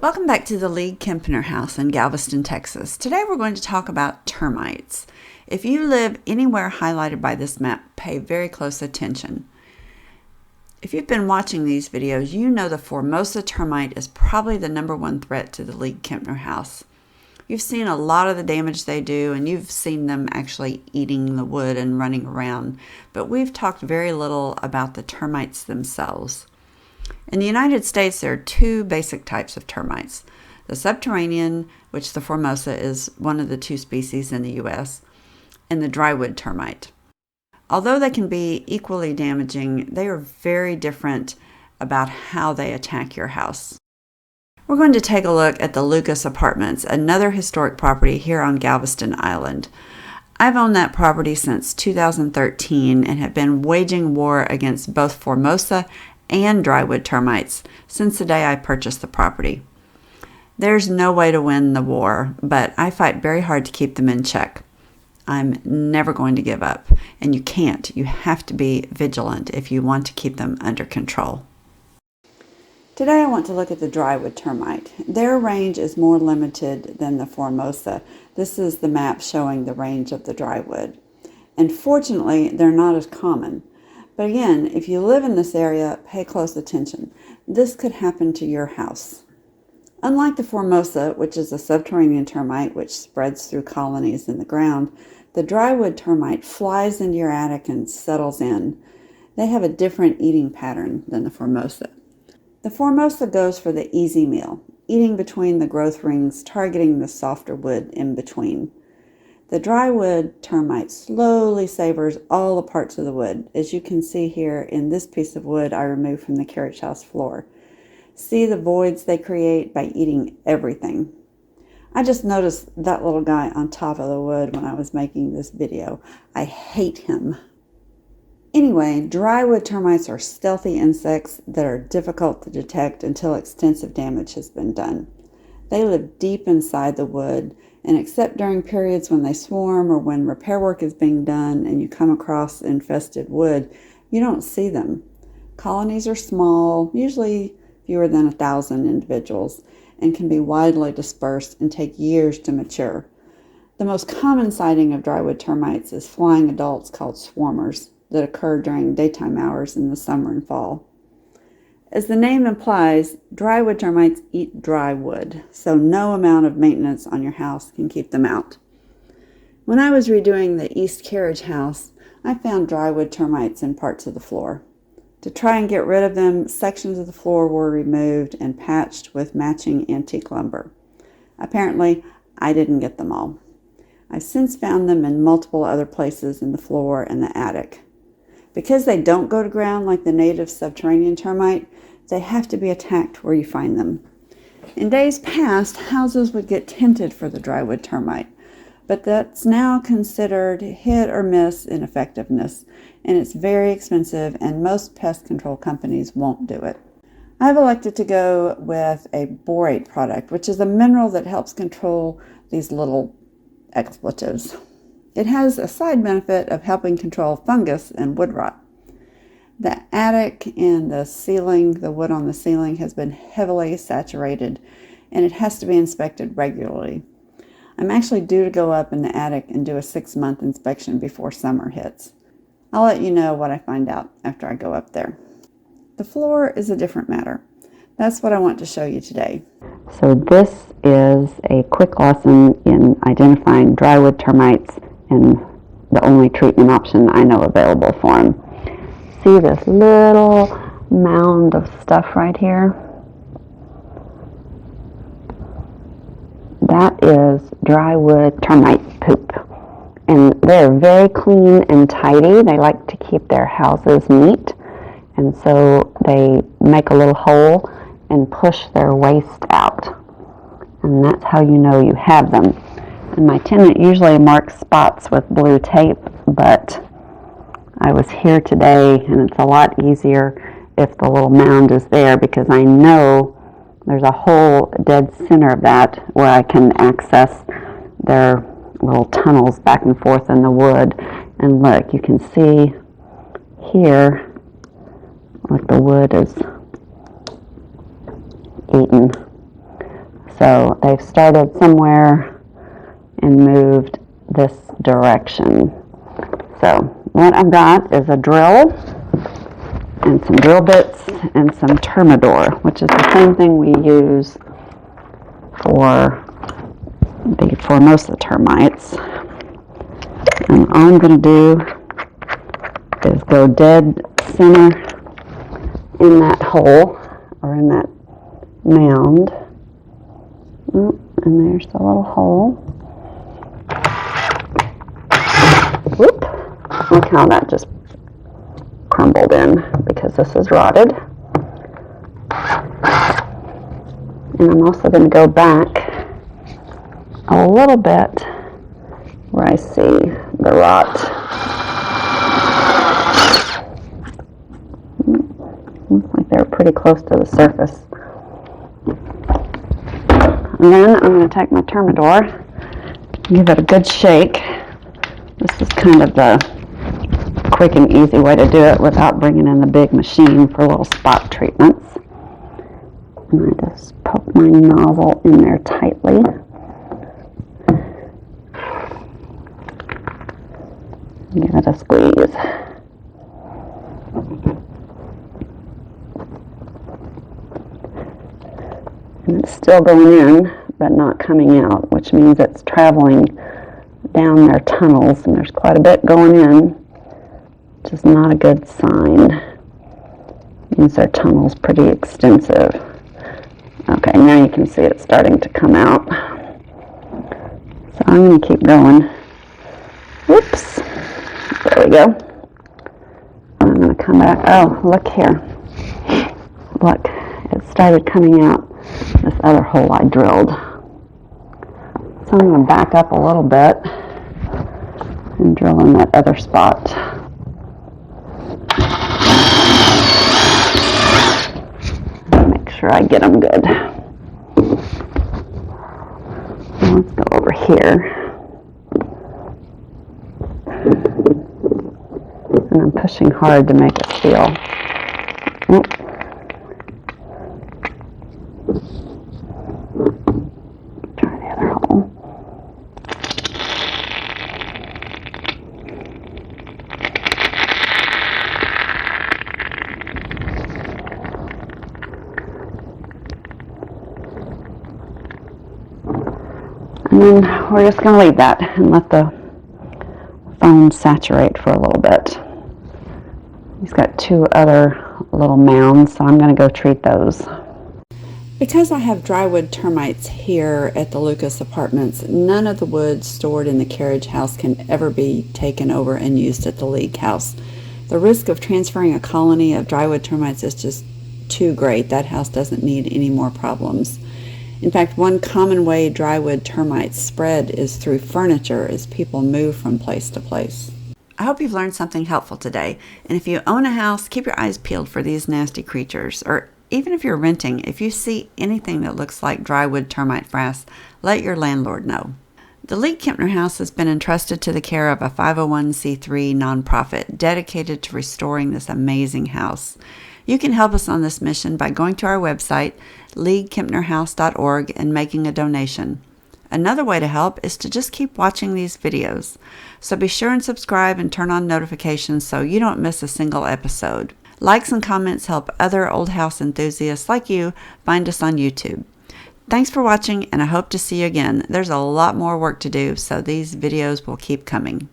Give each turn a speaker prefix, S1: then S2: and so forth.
S1: Welcome back to the League-Kempner house in Galveston, Texas. Today we're going to talk about termites. If you live anywhere highlighted by this map, pay very close attention. If you've been watching these videos, you know the Formosa termite is probably the #1 threat to the League-Kempner house. You've seen a lot of the damage they do, and you've seen them actually eating the wood and running around, but we've talked very little about the termites themselves. In the United States, there are two basic types of termites. The subterranean, which the Formosa is one of the two species in the U.S., and the Drywood termite. Although they can be equally damaging, they are very different about how they attack your house. We're going to take a look at the Lucas Apartments, another historic property here on Galveston Island. I've owned that property since 2013 and have been waging war against both Formosa and Drywood termites since the day I purchased the property. There's no way to win the war, but I fight very hard to keep them in check. I'm never going to give up, and you can't. You have to be vigilant if you want to keep them under control. Today I want to look at the Drywood termite. Their range is more limited than the Formosa. This is the map showing the range of the Drywood. And fortunately, they're not as common. But again, if you live in this area, pay close attention. This could happen to your house. Unlike the Formosa, which is a subterranean termite which spreads through colonies in the ground, the Drywood termite flies into your attic and settles in. They have a different eating pattern than the Formosa. The Formosa goes for the easy meal, eating between the growth rings, targeting the softer wood in between. The Drywood termite slowly savors all the parts of the wood, as you can see here in this piece of wood I removed from the carriage house floor. See the voids they create by eating everything. I just noticed that little guy on top of the wood when I was making this video. I hate him. Anyway, Drywood termites are stealthy insects that are difficult to detect until extensive damage has been done. They live deep inside the wood, and except during periods when they swarm or when repair work is being done and you come across infested wood, you don't see them. Colonies are small, usually fewer than 1,000 individuals, and can be widely dispersed and take years to mature. The most common sighting of Drywood termites is flying adults called swarmers that occur during daytime hours in the summer and fall. As the name implies, Drywood termites eat dry wood, so no amount of maintenance on your house can keep them out. When I was redoing the East Carriage house, I found Drywood termites in parts of the floor. To try and get rid of them, sections of the floor were removed and patched with matching antique lumber. Apparently, I didn't get them all. I've since found them in multiple other places in the floor and the attic. Because they don't go to ground like the native subterranean termite, they have to be attacked where you find them. In days past, houses would get tinted for the Drywood termite, but that's now considered hit or miss in effectiveness, and it's very expensive, and most pest control companies won't do it. I've elected to go with a borate product, which is a mineral that helps control these little expletives. It has a side benefit of helping control fungus and wood rot. The attic and the ceiling, the wood on the ceiling, has been heavily saturated, and it has to be inspected regularly. I'm actually due to go up in the attic and do a 6-month inspection before summer hits. I'll let you know what I find out after I go up there. The floor is a different matter. That's what I want to show you today. So this is a quick lesson in identifying Drywood termites and the only treatment option I know available for them. See this little mound of stuff right here? That is Drywood termite poop. And they're very clean and tidy. They like to keep their houses neat. And so they make a little hole and push their waste out. And that's how you know you have them. And my tenant usually marks spots with blue tape, but I was here today and it's a lot easier if the little mound is there because I know there's a hole dead center of that where I can access their little tunnels back and forth in the wood. And look, you can see here what the wood is eaten. So they've started somewhere and moved this direction. So what I've got is a drill and some drill bits and some Termidor, which is the same thing we use for most of the termites. And all I'm going to do is go dead center in that hole, or in that mound. Oh, and there's the little hole. Whoop! Look how that just crumbled in, because this is rotted. And I'm also going to go back a little bit where I see the rot. Looks like they're pretty close to the surface. And then I'm going to take my Termidor, give it a good shake. This is kind of the quick and easy way to do it without bringing in the big machine for little spot treatments. And I just poke my nozzle in there tightly. Give it a squeeze. And it's still going in, but not coming out, which means it's traveling down their tunnels, and there's quite a bit going in, which is not a good sign. It means their tunnel's pretty extensive. Okay, now you can see it starting to come out. So I'm going to keep going. Whoops. There we go. I'm going to come back. Oh, look here. Look, it started coming out this other hole I drilled. So I'm going to back up a little bit and drill in that other spot. Make sure I get them good. Now let's go over here. And I'm pushing hard to make it feel. Oh. Try the other hole. And then we're just going to leave that and let the foam saturate for a little bit. He's got two other little mounds, so I'm going to go treat those. Because I have Drywood termites here at the Lucas Apartments, none of the wood stored in the carriage house can ever be taken over and used at the League house. The risk of transferring a colony of Drywood termites is just too great. That house doesn't need any more problems. In fact, one common way Drywood termites spread is through furniture as people move from place to place. I hope you've learned something helpful today, and if you own a house, keep your eyes peeled for these nasty creatures. Or even if you're renting, if you see anything that looks like Drywood termite frass, let your landlord know. The League-Kempner house has been entrusted to the care of a 501c3 nonprofit dedicated to restoring this amazing house. You can help us on this mission by going to our website, League-Kempnerhouse.org, and making a donation. Another way to help is to just keep watching these videos. So be sure and subscribe and turn on notifications so you don't miss a single episode. Likes and comments help other old house enthusiasts like you find us on YouTube. Thanks for watching, and I hope to see you again. There's a lot more work to do, so these videos will keep coming.